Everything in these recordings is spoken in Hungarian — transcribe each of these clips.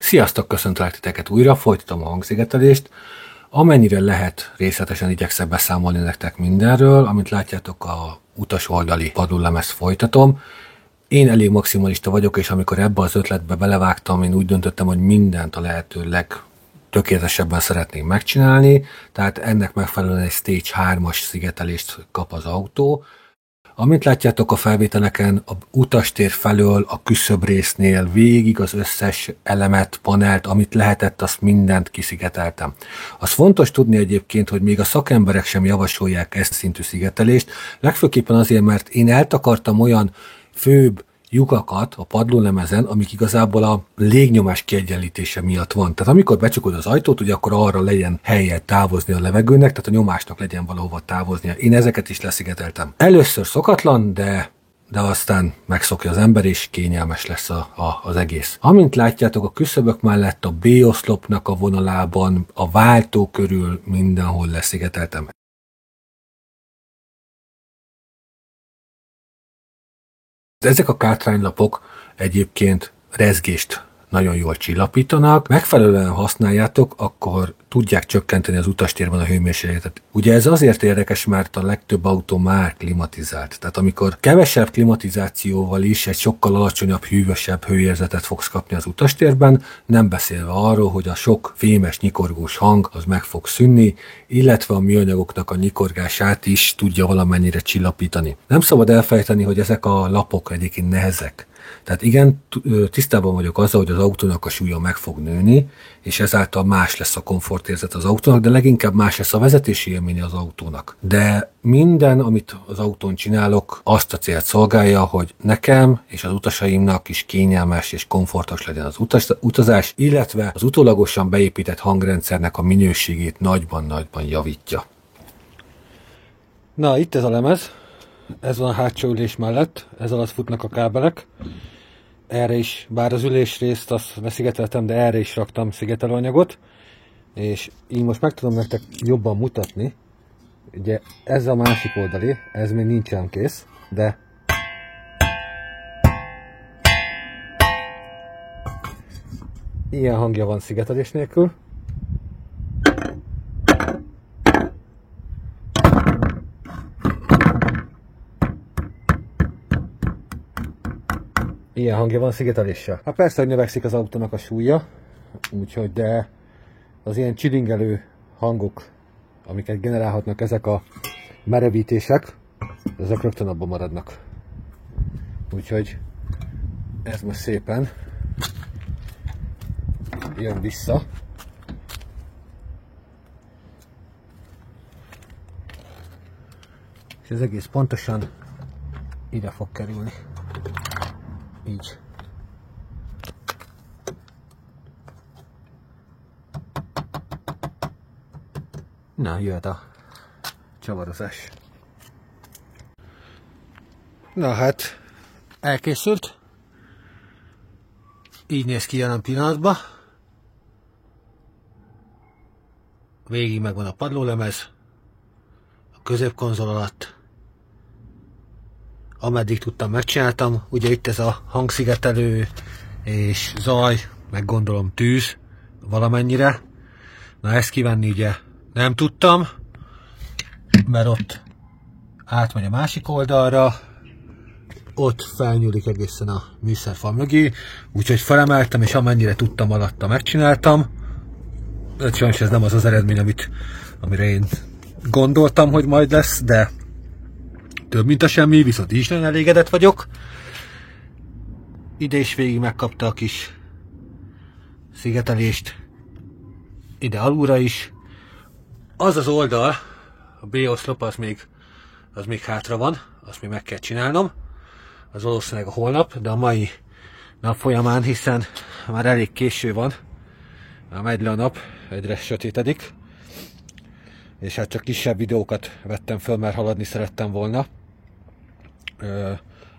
Sziasztok, köszöntelek titeket újra, folytatom a hangszigetelést. Amennyire lehet, részletesen igyekszem beszámolni nektek mindenről, amit látjátok, a utas oldali padlólemezt folytatom. Én elég maximalista vagyok, és amikor ebbe az ötletbe belevágtam, én úgy döntöttem, hogy mindent a lehető legtökéletesebben szeretném megcsinálni, tehát ennek megfelelően egy Stage 3-as szigetelést kap az autó. Amint látjátok a felvételeken, a utastér felől a küszöb résznél végig az összes elemet, panelt, amit lehetett, azt mindent kiszigeteltem. Az fontos tudni egyébként, hogy még a szakemberek sem javasolják ezt szintű szigetelést, legfőképpen azért, mert én eltakartam olyan főbb lyukakat a padlólemezen, amik igazából a légnyomás kiegyenlítése miatt van. Tehát amikor becsukod az ajtót, ugye akkor arra legyen helye távozni a levegőnek, tehát a nyomásnak legyen valahova távoznia. Én ezeket is leszigeteltem. Először szokatlan, de aztán megszokja az ember, és kényelmes lesz az egész. Amint látjátok, a küszöbök mellett a B-oszlopnak a vonalában, a váltó körül mindenhol leszigeteltem. Ezek a kátránylapok egyébként rezgést nagyon jól csillapítanak. Megfelelően használjátok, akkor tudják csökkenteni az utastérben a hőmérsékletet. Ugye ez azért érdekes, mert a legtöbb autó már klimatizált. Tehát amikor kevesebb klimatizációval is egy sokkal alacsonyabb, hűvösebb hőérzetet fogsz kapni az utastérben, nem beszélve arról, hogy a sok fémes, nyikorgós hang az meg fog szűnni, illetve a műanyagoknak a nyikorgását is tudja valamennyire csillapítani. Nem szabad elfelejteni, hogy ezek a lapok egyébként nehezek. Tehát igen, tisztában vagyok azzal, hogy az autónak a súlya meg fog nőni, és ezáltal más lesz a komfortérzet az autónak, de leginkább más lesz a vezetési élménye az autónak. De minden, amit az autón csinálok, azt a célt szolgálja, hogy nekem és az utasaimnak is kényelmes és komfortos legyen az utazás, illetve az utólagosan beépített hangrendszernek a minőségét nagyban javítja. Na, itt ez a lemez. Ez van a hátsó ülés mellett, ez alatt futnak a kábelek. Erre is, bár az ülésrészt azt leszigeteltem, de erre is raktam szigetelőanyagot. És így most meg tudom nektek jobban mutatni. Ugye ez a másik oldali, ez még nincsen kész, de ilyen hangja van szigetelés nélkül. Ilyen hangja van szigeteléssel. Hát persze, hogy növekszik az autónak a súlya, úgyhogy de az ilyen csilingelő hangok, amiket generálhatnak ezek a merevítések, ezek rögtön abban maradnak. Úgyhogy ez most szépen jön vissza. És ez egész pontosan ide fog kerülni. Így. Na, jöhet a csavarozás. Na hát, elkészült. Így néz ki jelen pillanatban. Végig megvan a padlólemez, a középkonzol alatt. Ameddig tudtam, megcsináltam. Ugye itt ez a hangszigetelő és zaj, meg gondolom tűz valamennyire. Na ezt kivenni ugye nem tudtam, mert ott átmegy a másik oldalra, ott felnyúlik egészen a műszerfal mögé, úgyhogy felemeltem, és amennyire tudtam alatta megcsináltam. De sajnos ez nem az az eredmény, amire én gondoltam, hogy majd lesz, de több mint a semmi, viszont is nagyon elégedett vagyok. Ide is végig megkapta a kis szigetelést, ide alulra is. Az az oldal, a B-oszlop, az még hátra van, azt még meg kell csinálnom. Az valószínűleg a holnap, de a mai nap folyamán, hiszen már elég késő van, már megy le a nap, egyre sötétedik. És hát csak kisebb videókat vettem föl, mert haladni szerettem volna.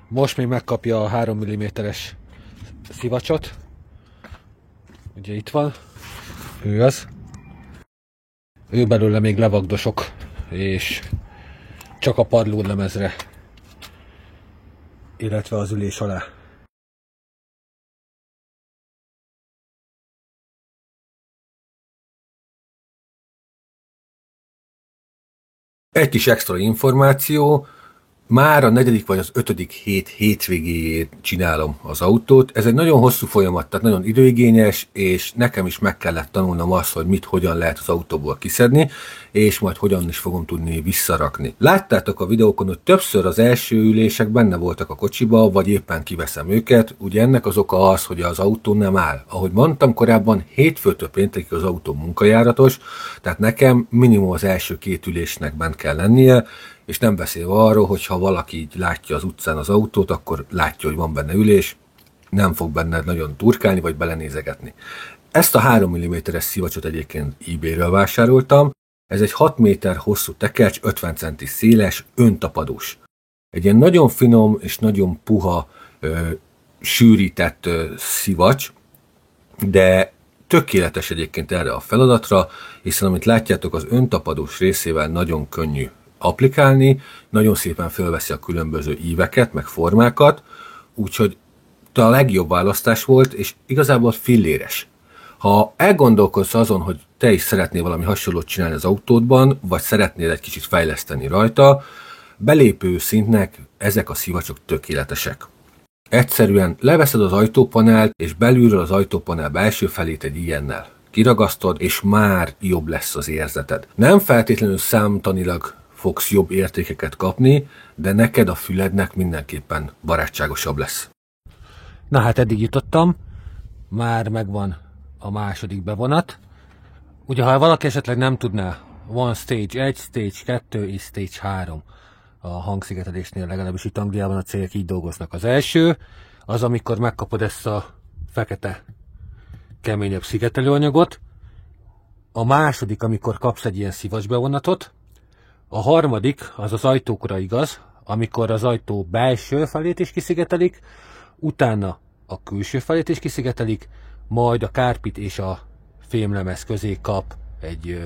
Most még megkapja a 3 mm-es szivacsot. Ugye itt van. Ő az. Ő belőle még levagdosok, és csak a padlólemezre, illetve az ülés alá. Egy kis extra információ, már a 4. vagy az 5. hét hétvégéjén csinálom az autót. Ez egy nagyon hosszú folyamat, tehát nagyon időigényes, és nekem is meg kellett tanulnom azt, hogy mit, hogyan lehet az autóból kiszedni, és majd hogyan is fogom tudni visszarakni. Láttátok a videókon, hogy többször az első ülések benne voltak a kocsiba, vagy éppen kiveszem őket. Ugye ennek az oka az, hogy az autó nem áll. Ahogy mondtam korábban, hétfőtől péntekig az autó munkajáratos, tehát nekem minimum az első 2 ülésnek bent kell lennie, és nem beszélve arról, hogy ha valaki így látja az utcán az autót, akkor látja, hogy van benne ülés, nem fog benne nagyon turkálni, vagy belenézegetni. Ezt a 3 mm-es szivacsot egyébként eBay-ről vásároltam. Ez egy 6 méter hosszú tekercs, 50 cm széles, öntapadós. Egy ilyen nagyon finom és nagyon puha, sűrített szivacs, de tökéletes egyébként erre a feladatra, hiszen amit látjátok, az öntapadós részével nagyon könnyű applikálni, nagyon szépen felveszi a különböző íveket, meg formákat, úgyhogy a legjobb választás volt, és igazából filléres. Ha elgondolkodsz azon, hogy te is szeretnél valami hasonlót csinálni az autódban, vagy szeretnél egy kicsit fejleszteni rajta, belépő szintnek ezek a szivacsok tökéletesek. Egyszerűen leveszed az ajtópanelt, és belülről az ajtópanel belső felét egy ilyennel kiragasztod, és már jobb lesz az érzeted. Nem feltétlenül számtanilag fogsz jobb értékeket kapni, de neked a fülednek mindenképpen barátságosabb lesz. Na hát eddig jutottam, már megvan a második bevonat. Ugye ha valaki esetleg nem tudná, van Stage 1, Stage 2 és Stage 3 a hangszigetelésnél, legalábbis itt Angliában a cégek így dolgoznak. Az első az, amikor megkapod ezt a fekete keményebb szigetelőanyagot. A második, amikor kapsz egy ilyen szivacsbevonatot. A harmadik, az az ajtókra igaz, amikor az ajtó belső felét is kiszigetelik, utána a külső felét is kiszigetelik, majd a kárpit és a fémlemez közé kap egy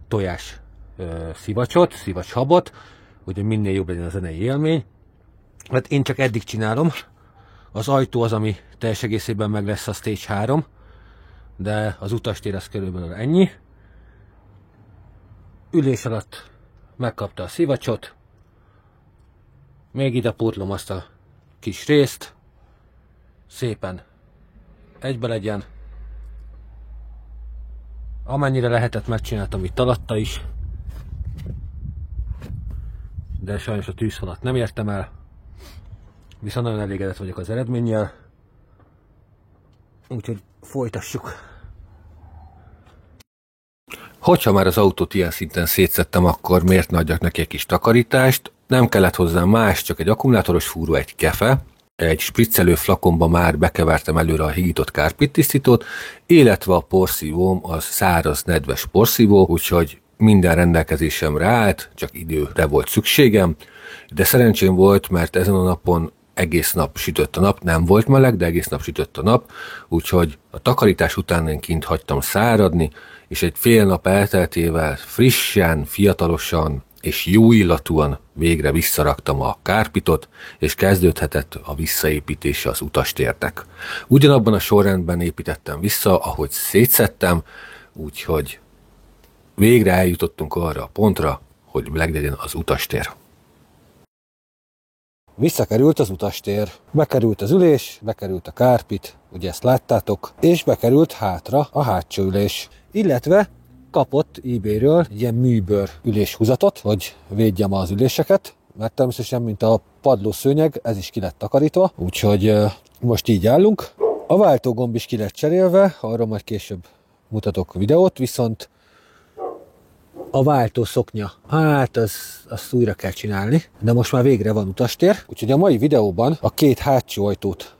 tojás szivacsot, szivacshabot, hogy minél jobb legyen a zenei élmény. Hát én csak eddig csinálom. Az ajtó az, ami teljes egészében meg lesz a Stage 3, de az utastér az körülbelül ennyi. Ülés alatt megkapta a szivacsot, még ide pótlom azt a kis részt, szépen egybe legyen. Amennyire lehetett, megcsináltam itt alatta is, de sajnos a tűzfalat nem értem el, viszont nagyon elégedett vagyok az eredménnyel, úgyhogy folytassuk. Hogyha már az autót ilyen szinten szétszettem, akkor miért ne adjak neki egy kis takarítást? Nem kellett hozzá más, csak egy akkumulátoros fúró, egy kefe, egy spriccelő flakonba már bekevertem előre a hígított kárpittisztítót, illetve a porszívóm az száraz, nedves porszívó, úgyhogy minden rendelkezésemre állt, csak időre volt szükségem, de szerencsém volt, mert ezen a napon egész nap sütött a nap, nem volt meleg, de egész nap sütött a nap, úgyhogy a takarítás után én kint hagytam száradni, és egy fél nap elteltével frissen, fiatalosan és jó illatúan végre visszaraktam a kárpitot, és kezdődhetett a visszaépítése az utastérnek. Ugyanabban a sorrendben építettem vissza, ahogy szétszettem, úgyhogy végre eljutottunk arra a pontra, hogy meglegyen az utastér. Visszakerült az utastér, bekerült az ülés, bekerült a kárpit, ugye ezt láttátok, és bekerült hátra a hátsó ülés, illetve kapott eBay-ről egy ilyen műbőr üléshúzatot, hogy védjem az üléseket, mert természetesen, mint a padlószőnyeg, ez is ki lett takarítva, úgyhogy most így állunk. A váltógomb is ki lett cserélve, arra majd később mutatok videót, viszont a váltószoknya, hát azt újra kell csinálni, de most már végre van utastér, úgyhogy a mai videóban a két hátsó ajtót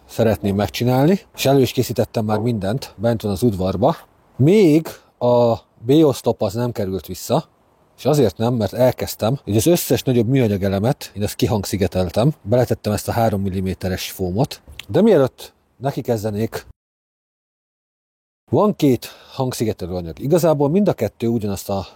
szeretném megcsinálni, és elő is készítettem már mindent, bent van az udvarba. Még a B-oszlop az nem került vissza, és azért nem, mert elkezdtem, hogy az összes nagyobb műanyag elemet, én ezt kihangszigeteltem, beletettem ezt a 3 mm-es fómot, de mielőtt neki kezdenék, van két hangszigetelő anyag. Igazából mind a kettő ugyanazt a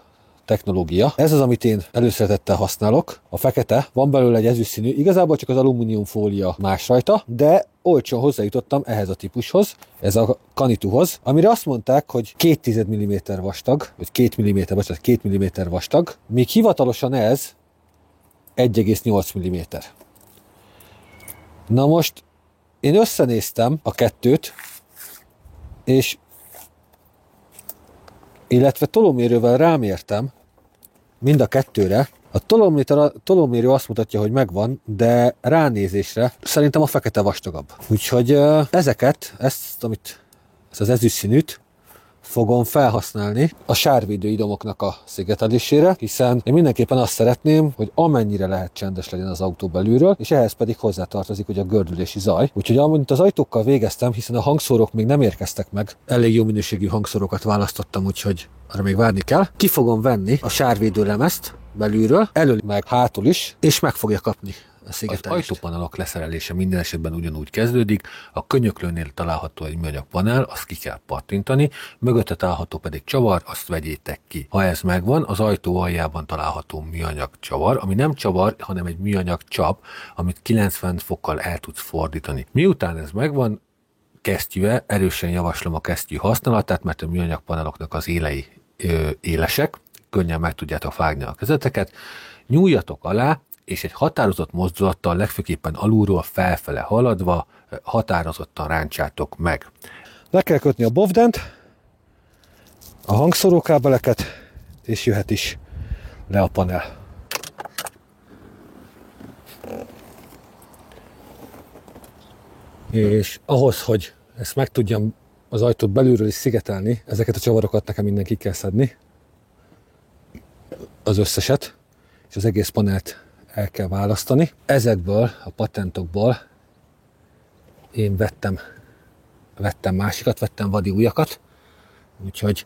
technológia. Ez az, amit én előszeretettel használok. A fekete, van belőle egy ezüstszínű, igazából csak az alumínium fólia más rajta, de olcsón hozzájutottam ehhez a típushoz, ez a Canituhoz, amire azt mondták, hogy 2 mm vastag, vagy 2 mm, bocsánat, 2 mm vastag, míg hivatalosan ez 1,8 mm. Na most én összenéztem a kettőt, és illetve tolómérővel rámértem mind a kettőre. A tolómérő azt mutatja, hogy megvan, de ránézésre szerintem a fekete vastagabb. Úgyhogy ezt az ezüst színűt fogom felhasználni a sárvédő idomoknak a szigetelésére, hiszen én mindenképpen azt szeretném, hogy amennyire lehet csendes legyen az autó belülről, és ehhez pedig hozzátartozik ugye a gördülési zaj. Úgyhogy amint az ajtókkal végeztem, hiszen a hangszórók még nem érkeztek meg, elég jó minőségű hangszórókat választottam, úgyhogy arra még várni kell. Ki fogom venni a sárvédő lemezt belülről, elől meg hátul is, és meg fogja kapni a szigetelést. Az ajtópanelok leszerelése minden esetben ugyanúgy kezdődik, a könyöklőnél található egy műanyag panel, azt ki kell pattintani, mögötte található pedig csavar, azt vegyétek ki. Ha ez megvan, az ajtó aljában található műanyag csavar, ami nem csavar, hanem egy műanyag csap, amit 90 fokkal el tudsz fordítani. Miután ez megvan, kesztyűvel, erősen javaslom a kesztyű használatát, mert a műanyag paneloknak az élei élesek, könnyen meg tudjátok vágni a kezeteket, nyúljatok alá, és egy határozott mozdulattal, legfőképpen alulról felfele haladva, határozottan ráncsátok meg. Le kell kötni a bovdent, a hangszórókábeleket, és jöhet is le a panel. És ahhoz, hogy ezt meg tudjam az ajtót belülről is szigetelni, ezeket a csavarokat nekem innen ki kell szedni, az összeset, és az egész panelt el kell választani. Ezekből a patentokból én vettem másikat, vettem vadi újakat, úgyhogy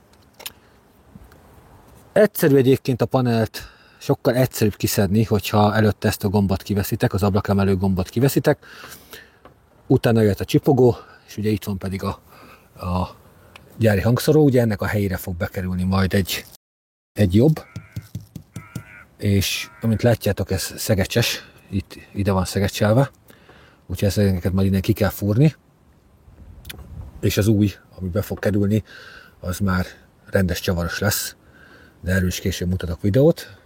egyszerű egyébként a panelt, sokkal egyszerűbb kiszedni, hogyha előtte ezt a gombot kiveszitek, az ablakemelő gombot kiveszitek, utána jött a csipogó, és ugye itt van pedig a gyári hangszóró, ugye ennek a helyére fog bekerülni majd egy jobb, és amint látjátok, ez szegecses, ide van szegecselve, úgyhogy ezeket majd innen ki kell fúrni, és az új, ami be fog kerülni, az már rendes csavaros lesz, de erről is később mutatok videót,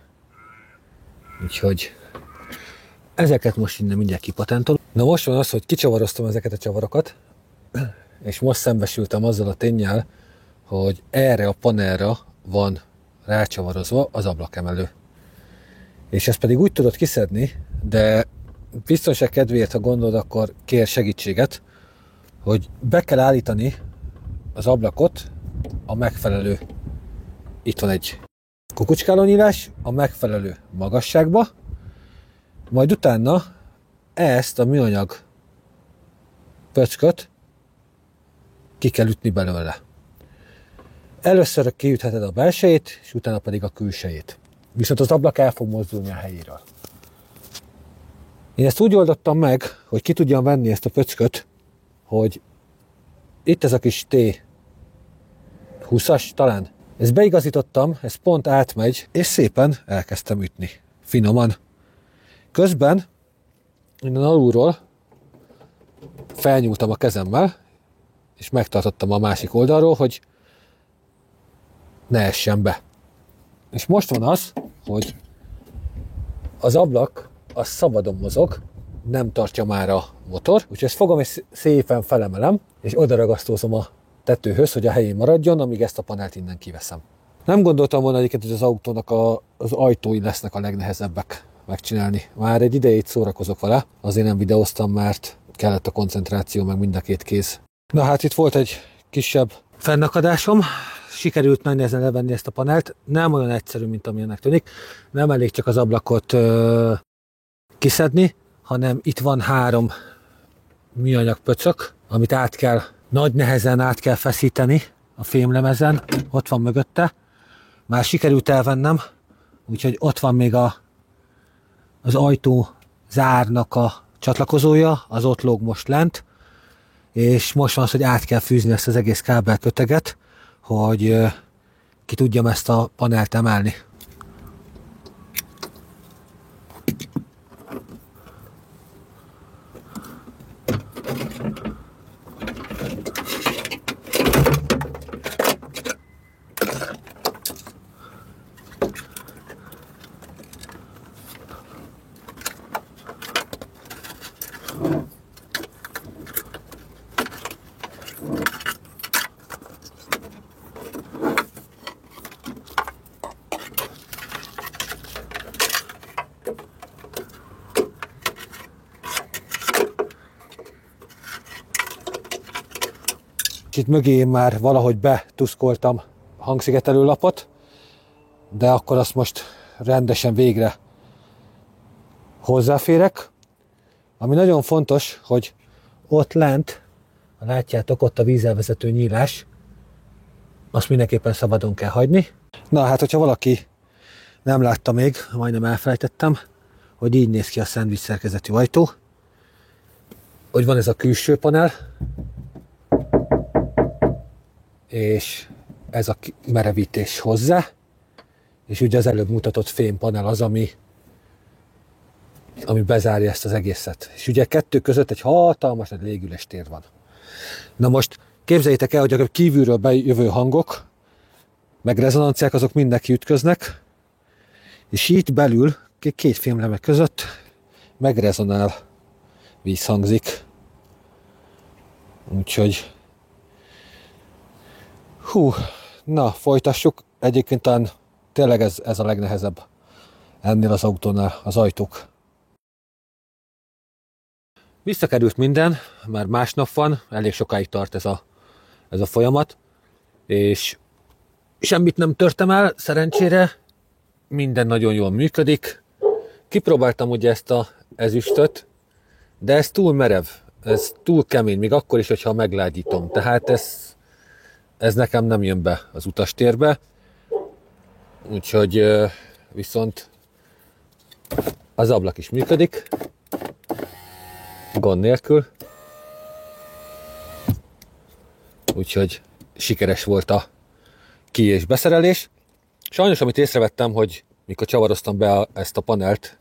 úgyhogy ezeket most innen mindjárt kipatentolom. Na most van az, hogy kicsavaroztam ezeket a csavarokat, és most szembesültem azzal a ténnyel, hogy erre a panelra van rácsavarozva az ablakemelő. És ezt pedig úgy tudod kiszedni, de biztonság kedvéért, ha gondolod, akkor kér segítséget, hogy be kell állítani az ablakot a megfelelő, itt van egy kukucskálónyílás, a megfelelő magasságba, majd utána ezt a műanyag pöcköt ki kell ütni belőle. Először kiütheted a belsejét, és utána pedig a külsejét. Viszont az ablak el fog mozdulni a helyéről. Én ezt úgy oldottam meg, hogy ki tudjam venni ezt a pöcköt, hogy itt ez a kis T20-as talán. Ezt beigazítottam, ez pont átmegy, és szépen elkezdtem ütni. Finoman. Közben innen alulról felnyúltam a kezemmel, és megtartottam a másik oldalról, hogy ne essen be. És most van az, hogy az ablak az szabadon mozog, nem tartja már a motor, úgyhogy ezt fogom és szépen felemelem, és odaragasztózom a tetőhöz, hogy a helyén maradjon, amíg ezt a panelt innen kiveszem. Nem gondoltam volna egyébként, hogy az autónak az ajtói lesznek a legnehezebbek megcsinálni. Már egy idejét szórakozok vele, azért nem videóztam, mert kellett a koncentráció, meg mind a két kéz. Na hát itt volt egy kisebb fennakadásom, sikerült nagy nehezen levenni ezt a panelt, nem olyan egyszerű, mint amilyennek tűnik, nem elég csak az ablakot kiszedni, hanem itt van 3 műanyag pöcök, amit nagy nehezen át kell feszíteni a fémlemezen, ott van mögötte, már sikerült elvennem, úgyhogy ott van még az ajtó zárnak a csatlakozója, az ott lóg most lent, és most van az, hogy át kell fűzni ezt az egész kábelköteget, hogy ki tudjam ezt a panelt emelni. És itt mögé én már valahogy betuszkoltam a hangszigetelő lapot, de akkor azt most rendesen végre hozzáférek. Ami nagyon fontos, hogy ott lent, látjátok, ott a vízelvezető nyílás, azt mindenképpen szabadon kell hagyni. Na hát, hogyha valaki nem látta még, majdnem elfelejtettem, hogy így néz ki a szendvics szerkezetű ajtó, hogy van ez a külső panel, és ez a merevítés hozzá, és ugye az előbb mutatott fémpanel az, ami bezárja ezt az egészet. És ugye kettő között egy hatalmas nagy légüléstér van. Na most képzeljétek el, hogy a kívülről bejövő hangok, meg rezonanciák, azok mindenki ütköznek, és itt belül, két fémleme között megrezonál, vízhangzik. Úgyhogy na, folytassuk. Egyébként talán tényleg ez a legnehezebb ennél az autónál, az ajtók. Visszakerült minden, már másnap van, elég sokáig tart ez a folyamat, és semmit nem törtem el, szerencsére, minden nagyon jól működik. Kipróbáltam ugye ezt az ezüstöt, de ez túl merev, ez túl kemény, még akkor is, hogyha meglágyítom. Tehát ez nekem nem jön be az utastérbe, úgyhogy viszont az ablak is működik, gond nélkül, úgyhogy sikeres volt a ki- és beszerelés. Sajnos, amit észrevettem, hogy mikor csavaroztam be ezt a panelt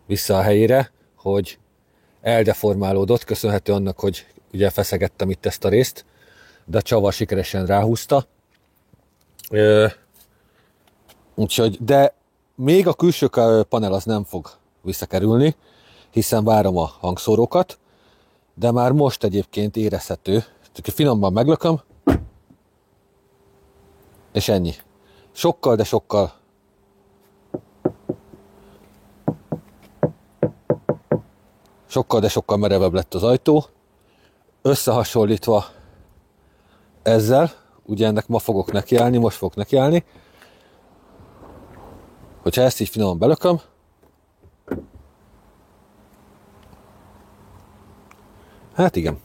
vissza a helyére, hogy eldeformálódott, köszönhető annak, hogy ugye feszegettem itt ezt a részt, de a csavar sikeresen ráhúzta. Úgyhogy, de még a külső panel az nem fog visszakerülni, hiszen várom a hangszórókat, de már most egyébként érezhető, finoman meglököm, és ennyi. Sokkal, de sokkal merevebb lett az ajtó. Összehasonlítva ezzel, ugye ennek ma fogok nekiállni, most fogok nekiállni. Hogyha ezt így finoman belököm, hát igen.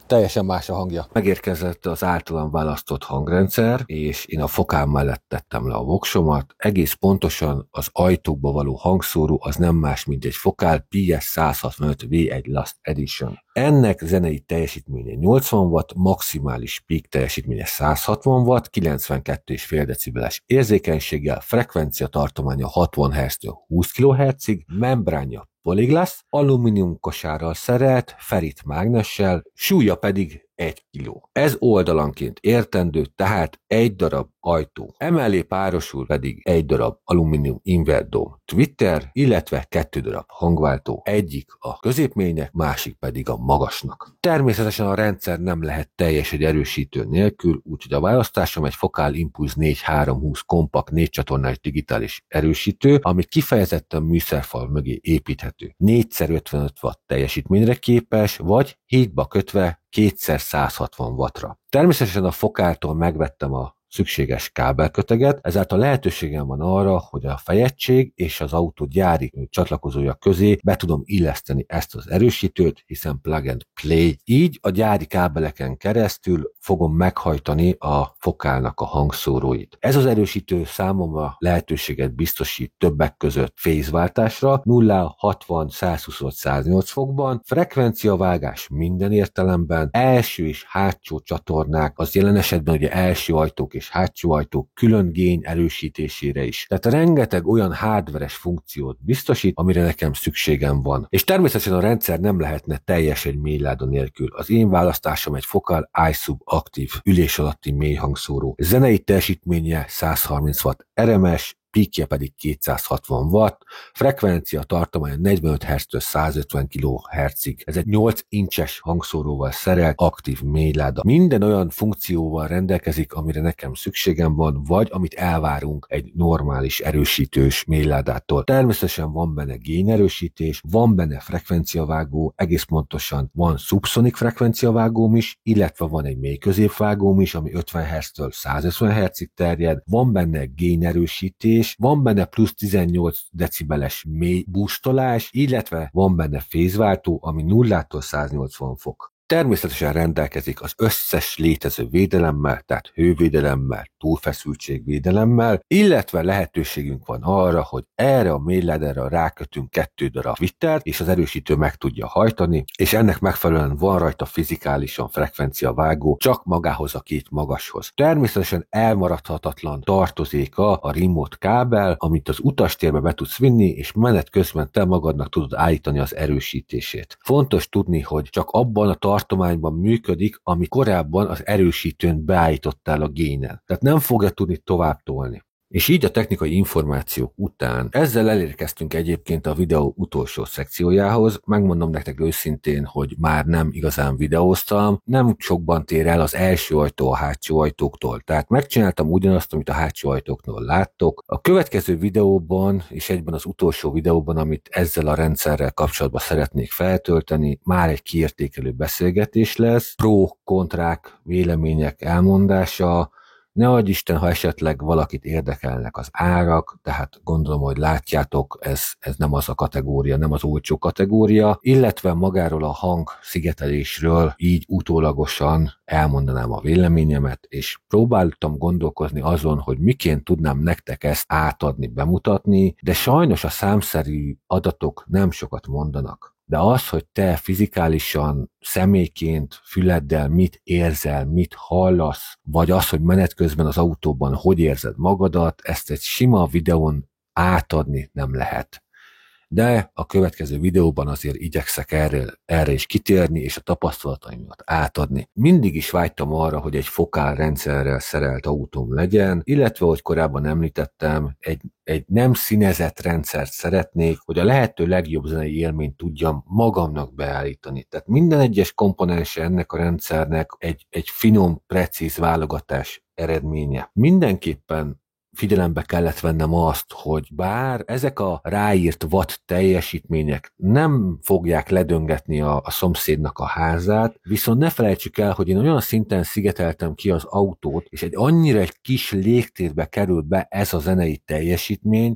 Teljesen más a hangja. Megérkezett az általam választott hangrendszer, és én a fokám mellett tettem le a voksomat. Egész pontosan az ajtókba való hangszóró az nem más, mint egy Focal PS165 V1 Last Edition. Ennek zenei teljesítménye 80 watt, maximális peak teljesítménye 160 watt, 92,5 decibeles érzékenységgel, frekvencia tartománya 60 Hz-től 20 kHz-ig, membránja Polyglass, alumínium kosárral szerelt, ferit mágnessel, súlya pedig 1 kg. Ez oldalanként értendő, tehát egy darab ajtó. Emellé párosul pedig egy darab alumínium invert dome Twitter, illetve 2 darab hangváltó, egyik a középménynek, másik pedig a magasnak. Természetesen a rendszer nem lehet teljes egy erősítő nélkül, úgyhogy a választásom egy Focal Impulse 4320 kompakt 4 csatornás digitális erősítő, ami kifejezetten műszerfal mögé építhető. 4x55 watt teljesítményre képes, vagy hétba kötve 2x160 wattra. Természetesen a Focaltól megvettem a szükséges kábelköteget, ezáltal lehetőségem van arra, hogy a fejegység és az autó gyári csatlakozója közé be tudom illeszteni ezt az erősítőt, hiszen plug and play. Így a gyári kábeleken keresztül fogom meghajtani a Focalnak a hangszóróit. Ez az erősítő számomra lehetőséget biztosít többek között fézváltásra, 0-60-125-108 fokban, frekvenciavágás minden értelemben, első és hátsó csatornák, az jelen esetben ugye első ajtók és hátsó ajtók külön gény erősítésére is. Tehát rengeteg olyan hardveres funkciót biztosít, amire nekem szükségem van. És természetesen a rendszer nem lehetne teljes egy mélyláda nélkül. Az én választásom egy Focal iSub aktív ülés alatti mélyhangszóró. Zenei teljesítménye 130 watt RMS, píkje pedig 260 watt, frekvencia tartománya 45 Hz-től 150 kHz-ig. Ez egy 8 incses hangszóróval szerelt aktív mélyláda. Minden olyan funkcióval rendelkezik, amire nekem szükségem van, vagy amit elvárunk egy normális erősítős mélyládától. Természetesen van benne génerősítés, van benne frekvenciavágó, egész pontosan van szubszonik frekvenciavágóm is, illetve van egy mély középvágóm is, ami 50 Hz-től 150 Hz-ig terjed, van benne génerősítés, van benne plusz 18 decibeles mély boostolás, illetve van benne fézváltó, ami 0-tól 180 fok. Természetesen rendelkezik az összes létező védelemmel, tehát hővédelemmel, túlfeszültségvédelemmel, illetve lehetőségünk van arra, hogy erre a mélyládára rákötünk 2 darab Twittert, és az erősítő meg tudja hajtani, és ennek megfelelően van rajta fizikálisan frekvenciavágó, csak magához a 2 magashoz. Természetesen elmaradhatatlan tartozéka a remote kábel, amit az utastérbe be tudsz vinni, és menet közben te magadnak tudod állítani az erősítését. Fontos tudni, hogy csak abban a tartományban működik, ami korábban az erősítőn beállítottál a génen. Tehát nem fogja tudni tovább tolni. És így a technikai információk után ezzel elérkeztünk egyébként a videó utolsó szekciójához. Megmondom nektek őszintén, hogy már nem igazán videóztam, nem sokban tér el az első ajtó a hátsó ajtóktól. Tehát megcsináltam ugyanazt, amit a hátsó ajtóknál láttok. A következő videóban és egyben az utolsó videóban, amit ezzel a rendszerrel kapcsolatban szeretnék feltölteni, már egy kiértékelő beszélgetés lesz, pro-kontrák, vélemények elmondása. Ne adj Isten, ha esetleg valakit érdekelnek az árak, tehát gondolom, hogy látjátok, ez nem az a kategória, nem az olcsó kategória, illetve magáról a hangszigetelésről így utólagosan elmondanám a véleményemet, és próbáltam gondolkozni azon, hogy miként tudnám nektek ezt átadni, bemutatni, de sajnos a számszerű adatok nem sokat mondanak. De az, hogy te fizikálisan, személyként, füleddel mit érzel, mit hallasz, vagy az, hogy menet közben az autóban hogy érzed magadat, ezt egy sima videón átadni nem lehet. De a következő videóban azért igyekszek erre is kitérni, és a tapasztalataimat átadni. Mindig is vágytam arra, hogy egy fokálrendszerrel szerelt autóm legyen, illetve, hogy korábban említettem, egy nem színezett rendszert szeretnék, hogy a lehető legjobb zenei élményt tudjam magamnak beállítani. Tehát minden egyes komponense ennek a rendszernek egy finom, precíz válogatás eredménye. Mindenképpen figyelembe kellett vennem azt, hogy bár ezek a ráírt watt teljesítmények nem fogják ledöngetni a szomszédnak a házát, viszont ne felejtsük el, hogy én olyan szinten szigeteltem ki az autót, és annyira egy kis légtérbe került be ez a zenei teljesítmény,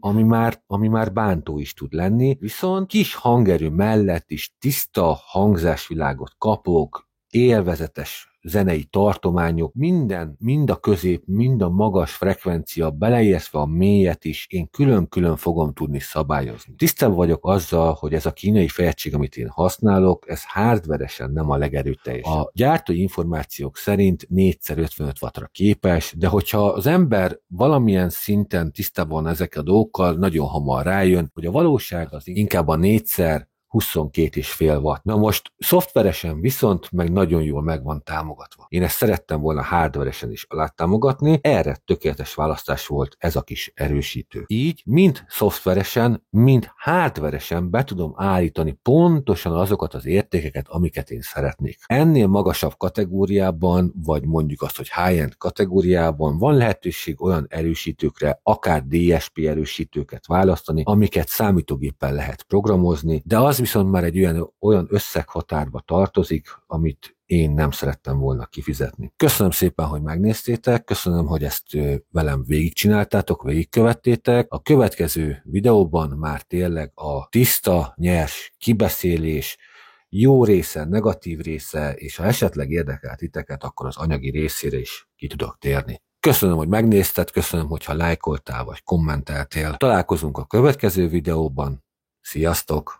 ami már bántó is tud lenni, viszont kis hangerő mellett is tiszta hangzásvilágot kapok, élvezetes zenei tartományok, minden, mind a közép, mind a magas frekvencia, beleértve a mélyet is, én külön-külön fogom tudni szabályozni. Tisztában vagyok azzal, hogy ez a kínai fejegység, amit én használok, ez hardveresen nem a legerőteljesebb. A gyártói információk szerint 4x55 wattra képes, de hogyha az ember valamilyen szinten tisztában van ezekkel a dolgokkal, nagyon hamar rájön, hogy a valóság az inkább a 4x 22,5 watt. Na most szoftveresen viszont meg nagyon jól meg van támogatva. Én ezt szerettem volna hardveresen is alátámogatni, erre tökéletes választás volt ez a kis erősítő. Így mind szoftveresen, mind hardveresen be tudom állítani pontosan azokat az értékeket, amiket én szeretnék. Ennél magasabb kategóriában, vagy mondjuk azt, hogy high-end kategóriában van lehetőség olyan erősítőkre, akár DSP erősítőket választani, amiket számítógéppel lehet programozni, de az viszont már egy olyan összeghatárba tartozik, amit én nem szerettem volna kifizetni. Köszönöm szépen, hogy megnéztétek, köszönöm, hogy ezt velem végigcsináltátok, végigkövettétek. A következő videóban már tényleg a tiszta, nyers kibeszélés, jó része, negatív része, és ha esetleg érdekel titeket, akkor az anyagi részére is ki tudok térni. Köszönöm, hogy megnézted, köszönöm, hogyha lájkoltál vagy kommenteltél. Találkozunk a következő videóban. Sziasztok!